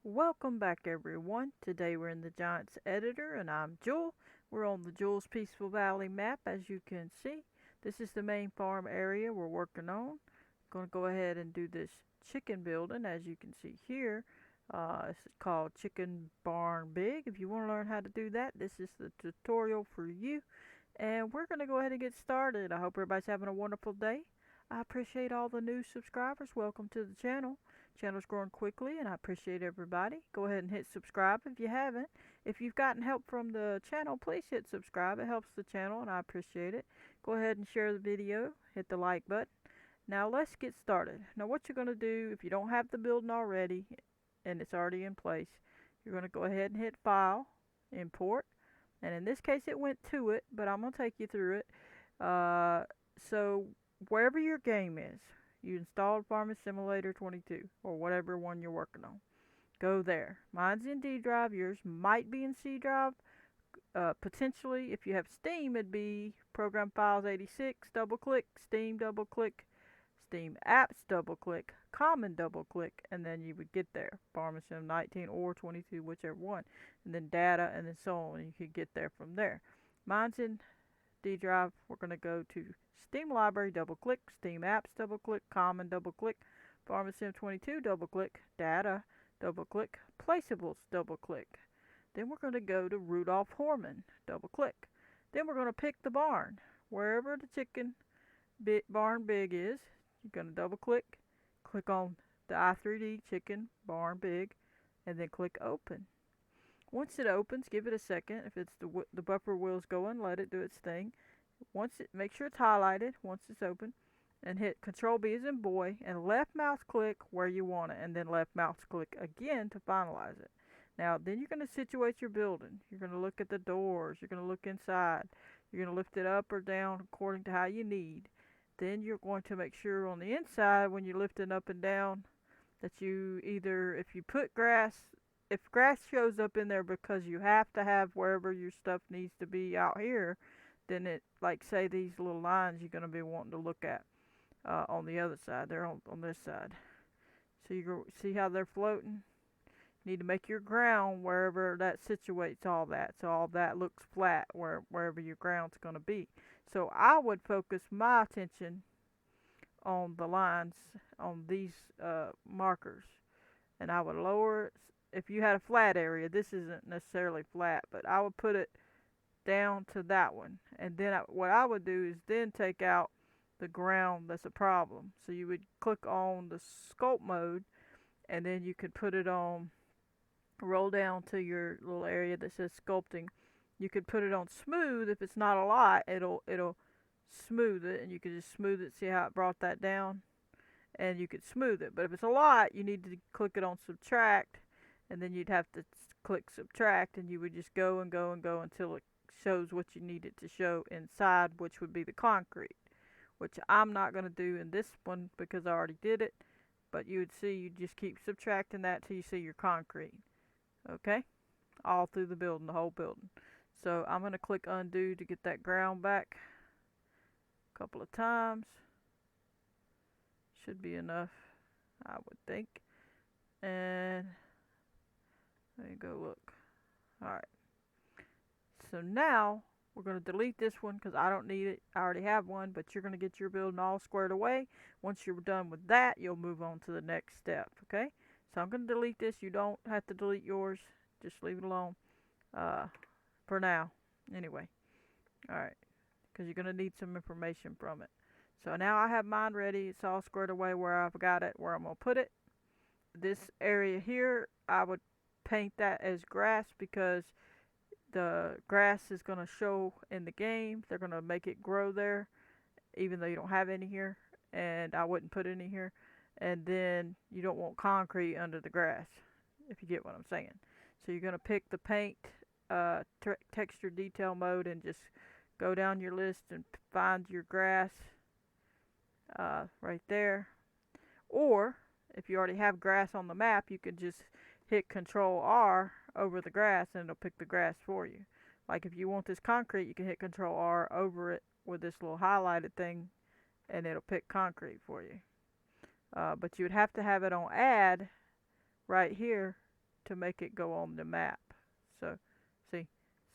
Welcome back everyone. Today we're in the Giants editor and I'm Jewel. We're on the Jewel's Peaceful Valley map as you can see. This is the main farm area we're working on. Going to go ahead and do this chicken building as you can see here. It's called Chicken Barn Big. If you want to learn how to do that, this is the tutorial for you. And we're going to go ahead and get started. I hope everybody's having a wonderful day. I appreciate all the new subscribers. Welcome to the channel. Channel's growing quickly and I appreciate everybody. Go ahead and hit subscribe if you haven't. If you've gotten help from the channel, please hit subscribe. It helps the channel and I appreciate it. Go ahead and share the video. Hit the like button. Now let's get started. Now what you're going to do if you don't have the building already and it's already in place, you're going to go ahead and hit File, Import. And in this case it went to it, but I'm going to take you through it. So wherever your game is, you installed Farming Simulator 22 or whatever one you're working on, go there. Mine's in D drive, yours might be in C drive. Potentially, if you have Steam, it'd be Program Files 86, double click, Steam, double click, Steam Apps, double click, Common, double click, and then you would get there. Farming Sim 19 or 22, whichever one. And then data, and then so on, and you could get there from there. Mine's in D drive. We're going to go to Steam Library, double click, Steam Apps, double click, Common, double click, Farming Sim 22, double click, Data, double click, Placeables, double click. Then we're going to go to Rudolph Horman, double click. Then we're going to pick the barn. Wherever the chicken barn big is, you're going to double click, click on the i3D chicken barn big, and then click open. Once it opens, give it a second. If it's the buffer wheel's going, let it do its thing. Make sure it's highlighted once it's open, and hit Control B as in boy, and left mouse click where you want it, and then left mouse click again to finalize it. Now, then you're going to situate your building. You're going to look at the doors. You're going to look inside. You're going to lift it up or down according to how you need. Then you're going to make sure on the inside when you're lifting up and down that you either, if you put grass, if grass shows up in there because you have to have wherever your stuff needs to be out here, then it, like say these little lines you're going to be wanting to look at on the other side. They're on this side. So you go, see how they're floating? You need to make your ground wherever that situates all that. So all that looks flat wherever your ground's going to be. So I would focus my attention on the lines on these markers. And I would lower it. If you had a flat area, this isn't necessarily flat, but I would put it down to that one. And then what I would do is then take out the ground that's a problem. So you would click on the sculpt mode, and then you could put it on, roll down to your little area that says sculpting. You could put it on smooth. If it's not a lot, it'll smooth it, and you could just smooth it. See how it brought that down? And you could smooth it. But if it's a lot, you need to click it on subtract, and then you'd have to click subtract, and you would just go and go and go until it shows what you need it to show inside, which would be the concrete, which I'm not going to do in this one because I already did it. But you would see, you just keep subtracting that till you see your concrete. Okay, all through the building, the whole building. So I'm going to click undo to get that ground back a couple of times. Should be enough, I would think. And let me go look. Alright, so now we're going to delete this one because I don't need it. I already have one, but you're going to get your building all squared away. Once you're done with that, you'll move on to the next step. Okay, so I'm going to delete this. You don't have to delete yours. Just leave it alone for now. Anyway, alright, because you're going to need some information from it. So now I have mine ready. It's all squared away where I've got it, where I'm going to put it. This area here, I would paint that as grass because the grass is going to show in the game. They're going to make it grow there, even though you don't have any here. And I wouldn't put any here. And then you don't want concrete under the grass, if you get what I'm saying. So you're going to pick the paint texture detail mode and just go down your list and find your grass right there. Or if you already have grass on the map, you can just hit Control R over the grass and it'll pick the grass for you. Like if you want this concrete, you can hit Control R over it with this little highlighted thing and it'll pick concrete for you. But you would have to have it on add right here to make it go on the map. So, see,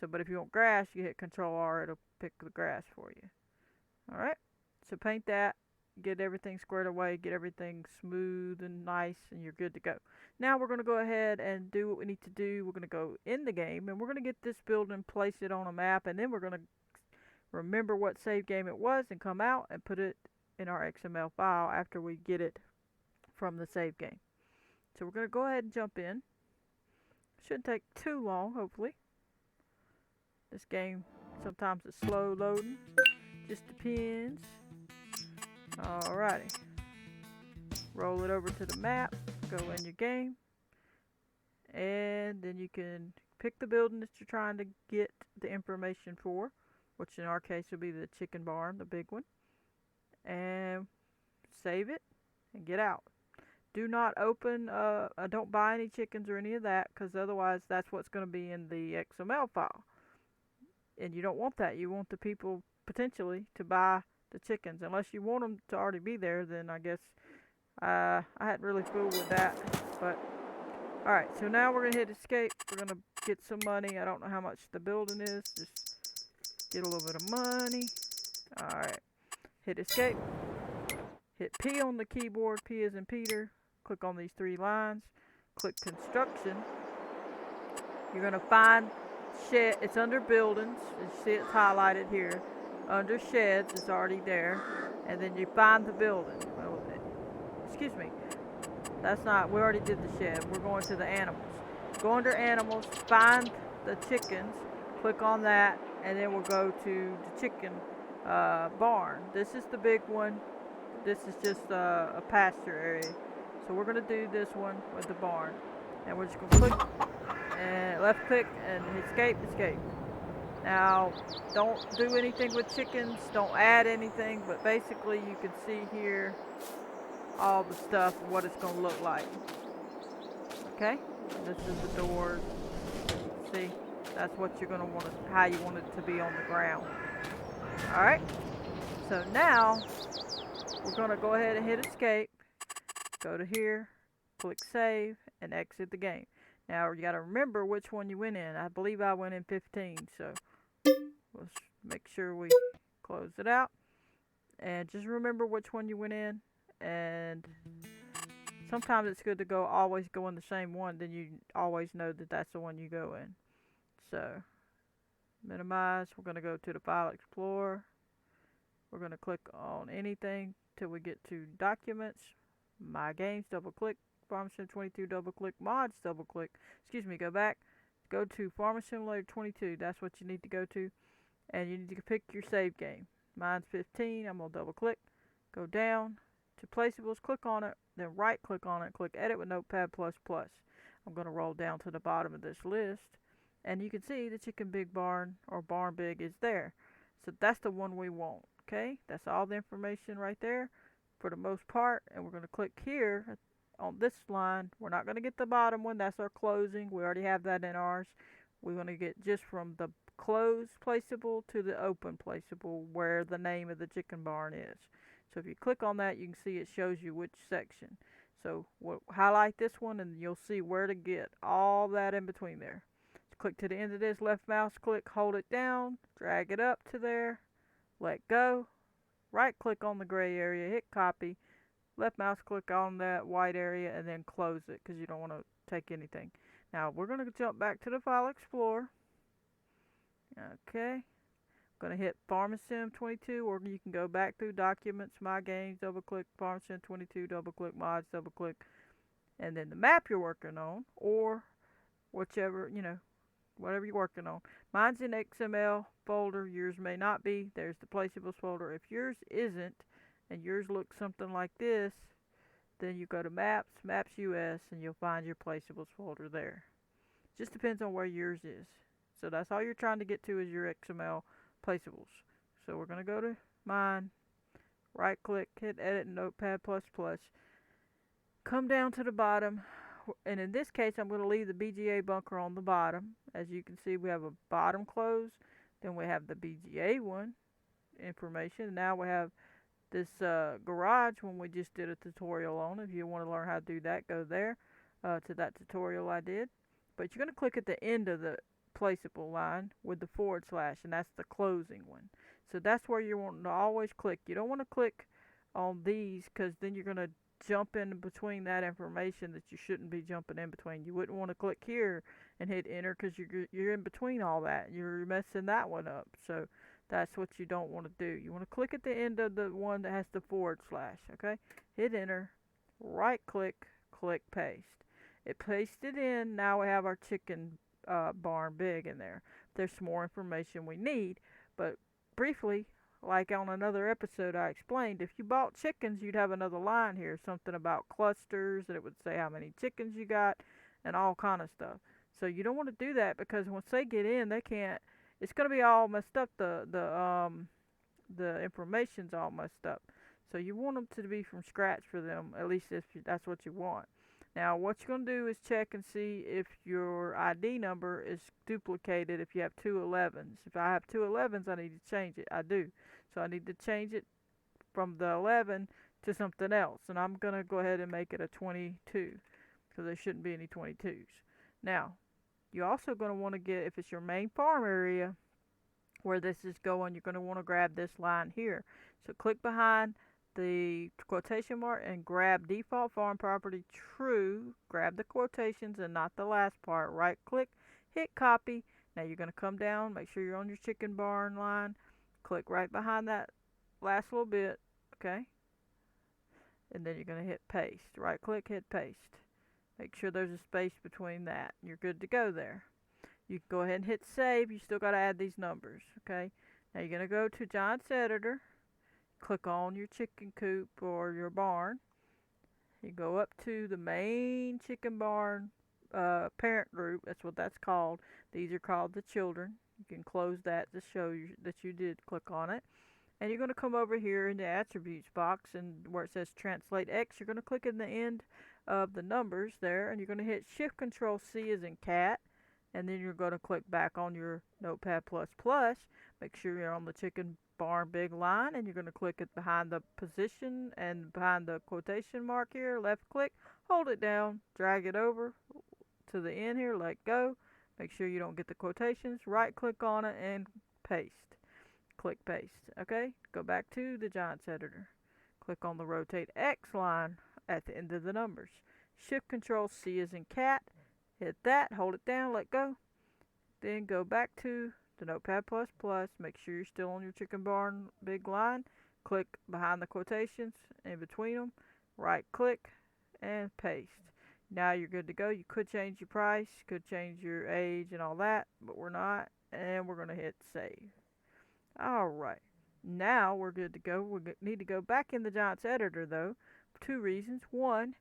but if you want grass, you hit Control R, it'll pick the grass for you. Alright, so paint that, get everything squared away, get everything smooth and nice, and you're good to go. Now we're going to go ahead and do what we need to do. We're going to go in the game, and we're going to get this building, place it on a map, and then we're going to remember what save game it was and come out and put it in our XML file after we get it from the save game. So we're going to go ahead and jump in. Shouldn't take too long, hopefully. This game, sometimes it's slow loading. Just depends. Alrighty. Roll it over to the map. Go in your game. And then you can pick the building that you're trying to get the information for, which in our case will be the chicken barn, the big one. And save it and get out. Do not open, don't buy any chickens or any of that, because otherwise that's what's going to be in the XML file. And you don't want that. You want the people potentially to buy the chickens. Unless you want them to already be there, then I guess I hadn't really fooled with that. But alright, so now we're going to hit escape. We're going to get some money. I don't know how much the building is. Just get a little bit of money. Alright, hit escape. Hit P on the keyboard. P as in Peter. Click on these 3 lines. Click construction. You're going to find shed. It's under buildings. You see it's highlighted here. Under sheds, it's already there. And then you find the building. Well, excuse me. That's not, we already did the shed. We're going to the animals. Go under animals, find the chickens, click on that, and then we'll go to the chicken barn. This is the big one. This is just a pasture area. So we're going to do this one with the barn. And we're just going to click and left click and escape. Now, don't do anything with chickens, don't add anything, but basically you can see here all the stuff, what it's going to look like. Okay? This is the doors. See? That's what you're going to want to, how you want it to be on the ground. Alright? So now, we're going to go ahead and hit escape. Go to here, click save, and exit the game. Now, you got to remember which one you went in. I believe I went in 15, so let's make sure we close it out. And just remember which one you went in. And sometimes it's good to always go in the same one. Then you always know that that's the one you go in. So, minimize. We're going to go to the File Explorer. We're going to click on anything till we get to Documents. My Games, double click. Farm Sim 22, double click. Mods, double click. Excuse me, go back. Go to Farm Simulator 22. That's what you need to go to. And you need to pick your save game. Mine's 15. I'm going to double click. Go down to Placeables. Click on it. Then right click on it. Click Edit with Notepad++. I'm going to roll down to the bottom of this list. And you can see the Chicken Big Barn or Barn Big is there. So that's the one we want. Okay? That's all the information right there for the most part. And we're going to click here on this line. We're not going to get the bottom one. That's our closing. We already have that in ours. We're going to get just from the closed placeable to the open placeable where the name of the chicken barn is. So if you click on that, you can see it shows you which section. So we'll highlight this one and you'll see where to get all that in between there. So click to the end of this, left mouse click, hold it down, drag it up to there, let go, right click on the gray area, hit copy, left mouse click on that white area and then close it because you don't want to take anything. Now we're going to jump back to the File Explorer. Okay, I'm going to hit Farm Sim 22, or you can go back through Documents, My Games, double click, Farm Sim 22, double click, Mods, double click, and then the map you're working on, or whichever, whatever you're working on. Mine's in XML folder, yours may not be. There's the Placeables folder. If yours isn't, and yours looks something like this, then you go to Maps, Maps US, and you'll find your Placeables folder there. Just depends on where yours is. So that's all you're trying to get to is your XML placeables. So we're going to go to mine, right click, hit Edit Notepad++, come down to the bottom, and in this case I'm going to leave the BGA bunker on the bottom. As you can see, we have a bottom close, then we have the BGA one information. Now we have this garage one we just did a tutorial on. If you want to learn how to do that, go there. to that tutorial I did. But you're going to click at the end of the placeable line with the forward slash, and that's the closing one. So that's where you want to always click. You don't want to click on these because then you're going to jump in between that information that you shouldn't be jumping in between. You wouldn't want to click here and hit enter because you're in between all that. You're messing that one up. So that's what you don't want to do. You want to click at the end of the one that has the forward slash. Okay, hit enter, right click, click paste. It pasted in. Now we have our chicken barn big in there. There's some more information we need, but briefly, like on another episode I explained, if you bought chickens, you'd have another line here, something about clusters, that it would say how many chickens you got and all kind of stuff. So you don't want to do that because once they get in, they can't. It's going to be all messed up. The information's all messed up. So you want them to be from scratch for them, at least if that's what you want. Now what you're going to do is check and see if your ID number is duplicated if you have two 11s. If I have two 11s, I need to change it. I do. So I need to change it from the 11 to something else. And I'm going to go ahead and make it a 22 because there shouldn't be any 22s. Now, you're also going to want to get, if it's your main farm area where this is going, you're going to want to grab this line here. So click behind the quotation mark and grab default farm property true. Grab the quotations and not the last part. Right click, hit copy. Now you're going to come down, make sure you're on your chicken barn line. Click right behind that last little bit, okay? And then you're going to hit paste. Right click, hit paste. Make sure there's a space between that. You're good to go there. You can go ahead and hit save. You still got to add these numbers, okay? Now you're going to go to Giants Editor. Click on your chicken coop or your barn. You go up to the main chicken barn parent group. That's what that's called. These are called the children. You can close that to show you that you did click on it. And you're going to come over here in the attributes box, and where it says translate X, you're going to click in the end of the numbers there, and you're going to hit Shift Control C as in cat, and then you're going to click back on your Notepad++. Make sure you're on the chicken barn big line, and you're going to click it behind the position and behind the quotation mark here. Left click, hold it down, drag it over to the end here, let go. Make sure you don't get the quotations. Right click on it and paste. Click paste. Okay, go back to the Giants Editor. Click on the rotate X line at the end of the numbers. Shift Control C as in cat. Hit that, hold it down, let go. Then go back to the Notepad++. Make sure you're still on your chicken barn big line. Click behind the quotations in between them. Right click and paste. Now you're good to go. You could change your price, could change your age and all that, but we're not. And we're going to hit save. Alright, now we're good to go. We need to go back in the Giants Editor though, for two reasons. One,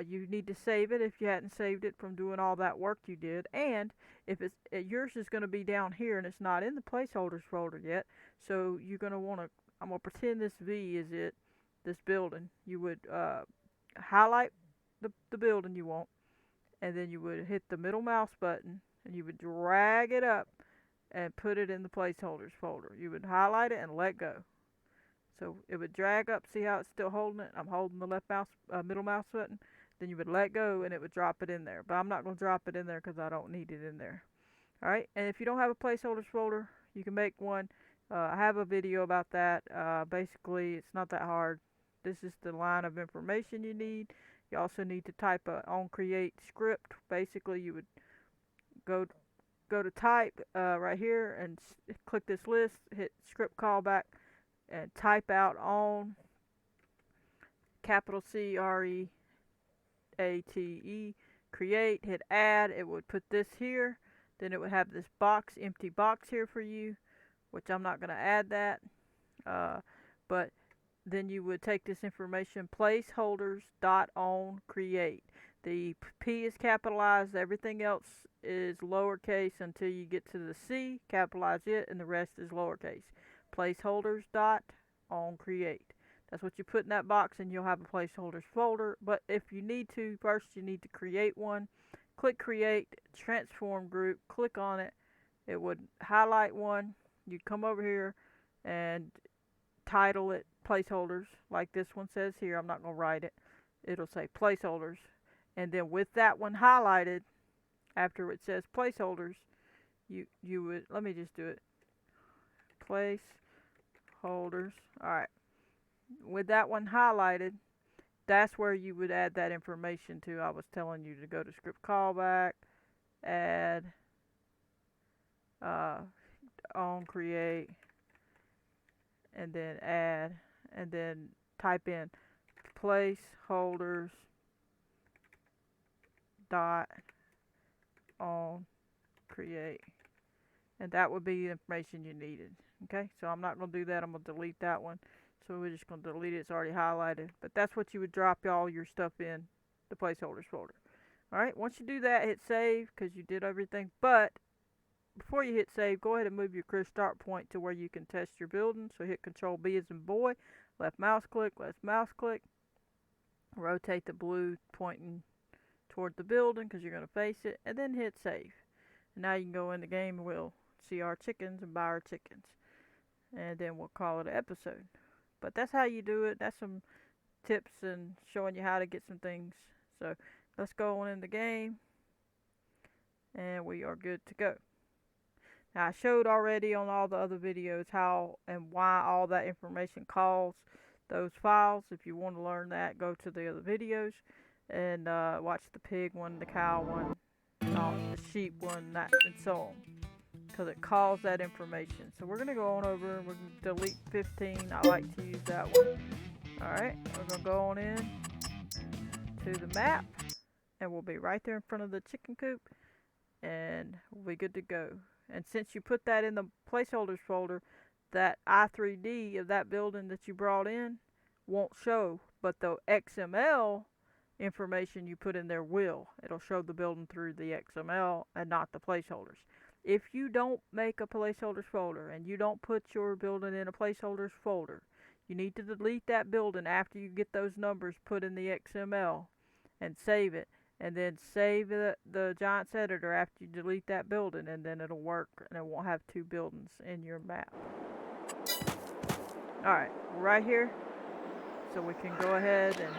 you need to save it if you hadn't saved it from doing all that work you did, and if it's yours is going to be down here and it's not in the placeholders folder yet, so you're going to want to, I'm going to pretend this V is it, this building. You would highlight the building you want, and then you would hit the middle mouse button and you would drag it up and put it in the placeholders folder. You would highlight it and let go. So it would drag up. See how it's still holding it? I'm holding the left mouse, middle mouse button. Then you would let go and it would drop it in there. But I'm not going to drop it in there because I don't need it in there. Alright, and if you don't have a placeholders folder, you can make one. I have a video about that. Basically, it's not that hard. This is the line of information you need. You also need to type a on create script. Basically, you would go to type right here and click this list, hit script callback, and type out on capital CREATE create, hit add. It would put this here, then it would have this box, empty box here for you, which I'm not going to add that, but then you would take this information, placeholders dot on create. The P is capitalized, everything else is lowercase until you get to the C, capitalize it, and the rest is lowercase. Placeholders dot on create. That's what you put in that box, and you'll have a placeholders folder. But if you need to, first you need to create one. Click create, transform group, click on it. It would highlight one. You'd come over here and title it placeholders, like this one says here. I'm not going to write it. It'll say placeholders. And then with that one highlighted, after it says placeholders, you would, let me just do it, placeholders. Alright, with that one highlighted, that's where you would add that information to. I was telling you to go to script callback, add, on create, and then add, and then type in placeholders dot on create, and that would be the information you needed. Okay, so I'm not going to do that. I'm going to delete that one. So we're just going to delete it. It's already highlighted, but that's what you would drop all your stuff in the placeholders folder. Alright, once you do that, hit save because you did everything. But before you hit save, go ahead and move your career start point to where you can test your building. So hit Control B as in boy, left mouse click, rotate the blue pointing toward the building because you're going to face it, and then hit save. And now you can go in the game and we'll see our chickens and buy our chickens. And then we'll call it an episode. But that's how you do it. That's some tips and showing you how to get some things. So let's go on in the game, and we are good to go. Now I showed already on all the other videos how and why all that information calls those files. If you want to learn that, go to the other videos and watch the pig one, the cow one, the sheep one, that, and so on, because it calls that information. So we're going to go on over and we're going to delete 15. I like to use that one. Alright, we're going to go on in to the map, and we'll be right there in front of the chicken coop, and we'll be good to go. And since you put that in the placeholders folder, that i3D of that building that you brought in won't show, but the XML information you put in there will. It'll show the building through the XML and not the placeholders. If you don't make a placeholders folder and you don't put your building in a placeholders folder, you need to delete that building after you get those numbers put in the XML and save it. And then save the Giants editor after you delete that building, and then it'll work and it won't have two buildings in your map. Alright, we're right here. So we can go ahead and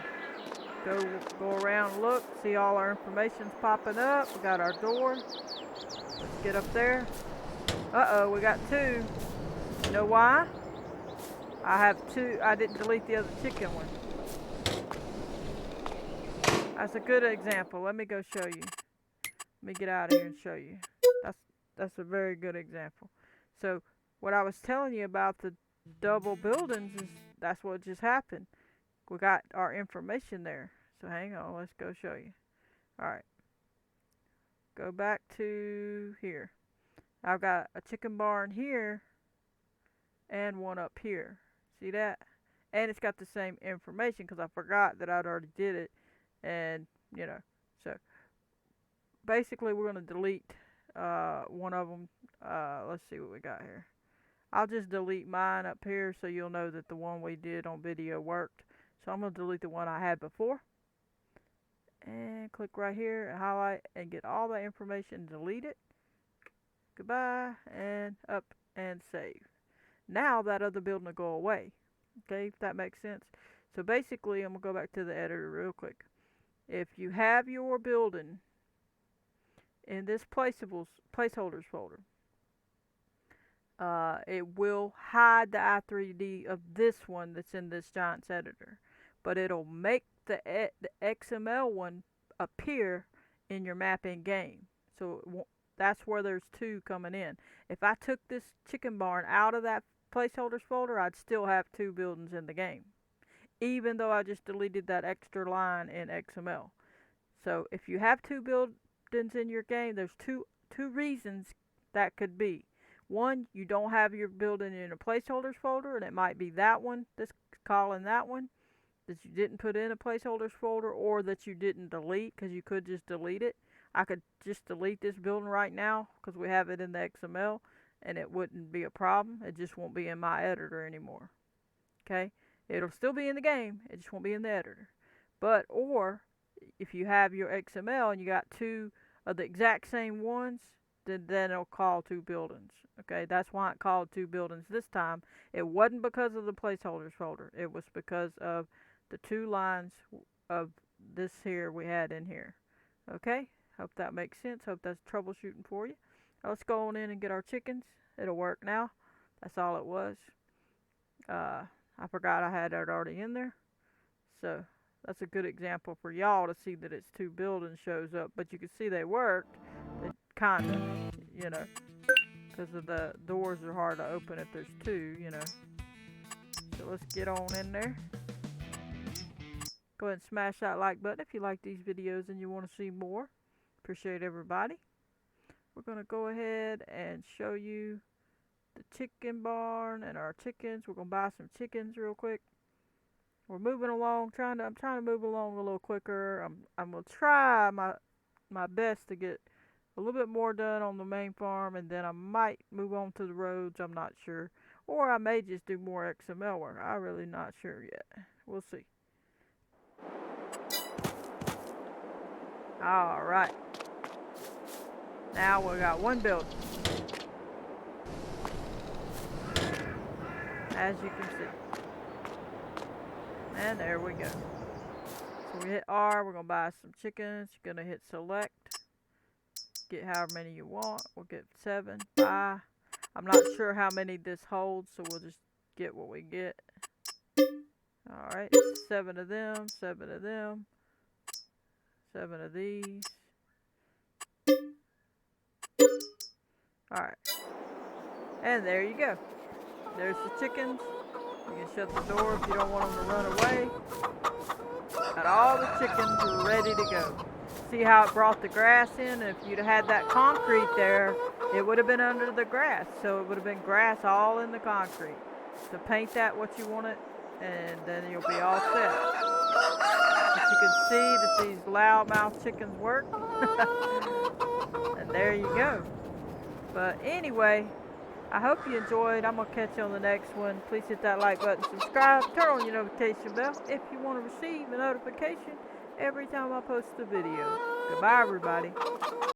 go around and look, see all our information's popping up. We got our door. Let's get up there. Uh-oh, we got two. You know why? I have two. I didn't delete the other chicken one. That's a good example. Let me go show you. Let me get out of here and show you. That's a very good example. So what I was telling you about the double buildings is that's what just happened. We got our information there. So hang on, let's go show you. Alright. Go back to here. I've got a chicken barn here and one up here. See that? And it's got the same information because I forgot that I'd already did it. And, you know, so basically we're going to delete one of them. Let's see what we got here. I'll just delete mine up here so you'll know that the one we did on video worked. So I'm going to delete the one I had before. And click right here and highlight and get all that information, delete it. Goodbye, and up and save. Now that other building will go away. Okay, if that makes sense. So basically, I'm going to go back to the editor real quick. If you have your building in this placeholders folder, it will hide the i3D of this one that's in this Giants editor, but it'll make the XML one appear in your map in game. So that's where there's two coming in. If I took this chicken barn out of that placeholders folder, I'd still have two buildings in the game, even though I just deleted that extra line in XML. So if you have two buildings in your game, there's two reasons that could be. One, you don't have your building in a placeholders folder, and it might be that one that's calling that one that you didn't put in a placeholders folder, or that you didn't delete, because you could just delete it. I could just delete this building right now because we have it in the XML, and it wouldn't be a problem. It just won't be in my editor anymore. Okay? It'll still be in the game, it just won't be in the editor. But, or, if you have your XML and you got two of the exact same ones, then it'll call two buildings. Okay, that's why it called two buildings this time. It wasn't because of the placeholders folder. It was because of the two lines of this here we had in here. Okay, hope that makes sense. Hope that's troubleshooting for you. Now let's go on in and get our chickens. It'll work now. That's all it was. I forgot I had that already in there. So that's a good example for y'all to see that it's two buildings shows up. But you can see they worked. They kind of, you know, because of the doors are hard to open if there's two, you know. So let's get on in there. Go ahead and smash that like button if you like these videos and you want to see more. Appreciate everybody. We're going to go ahead and show you the chicken barn and our chickens. We're going to buy some chickens real quick. We're moving along, I'm trying to move along a little quicker. I'm going to try my best to get a little bit more done on the main farm, and then I might move on to the roads. I'm not sure. Or I may just do more XML work. I'm really not sure yet. We'll see. Alright. Now we got one building. As you can see. And there we go. So we hit R. We're going to buy some chickens. You're going to hit select. Get however many you want. We'll get 7. Buy. I'm not sure how many this holds, so we'll just get what we get. Alright. 7 of them. 7 of them. 7 of these. Alright. And there you go. There's the chickens. You can shut the door if you don't want them to run away. Got all the chickens ready to go. See how it brought the grass in? If you'd have had that concrete there, it would have been under the grass. So it would have been grass all in the concrete. So paint that what you want it, and then you'll be all set. But you can see that these loudmouth chickens work. And there you go. But anyway, I hope you enjoyed. I'm going to catch you on the next one. Please hit that like button, subscribe, turn on your notification bell if you want to receive a notification every time I post a video. Goodbye, everybody.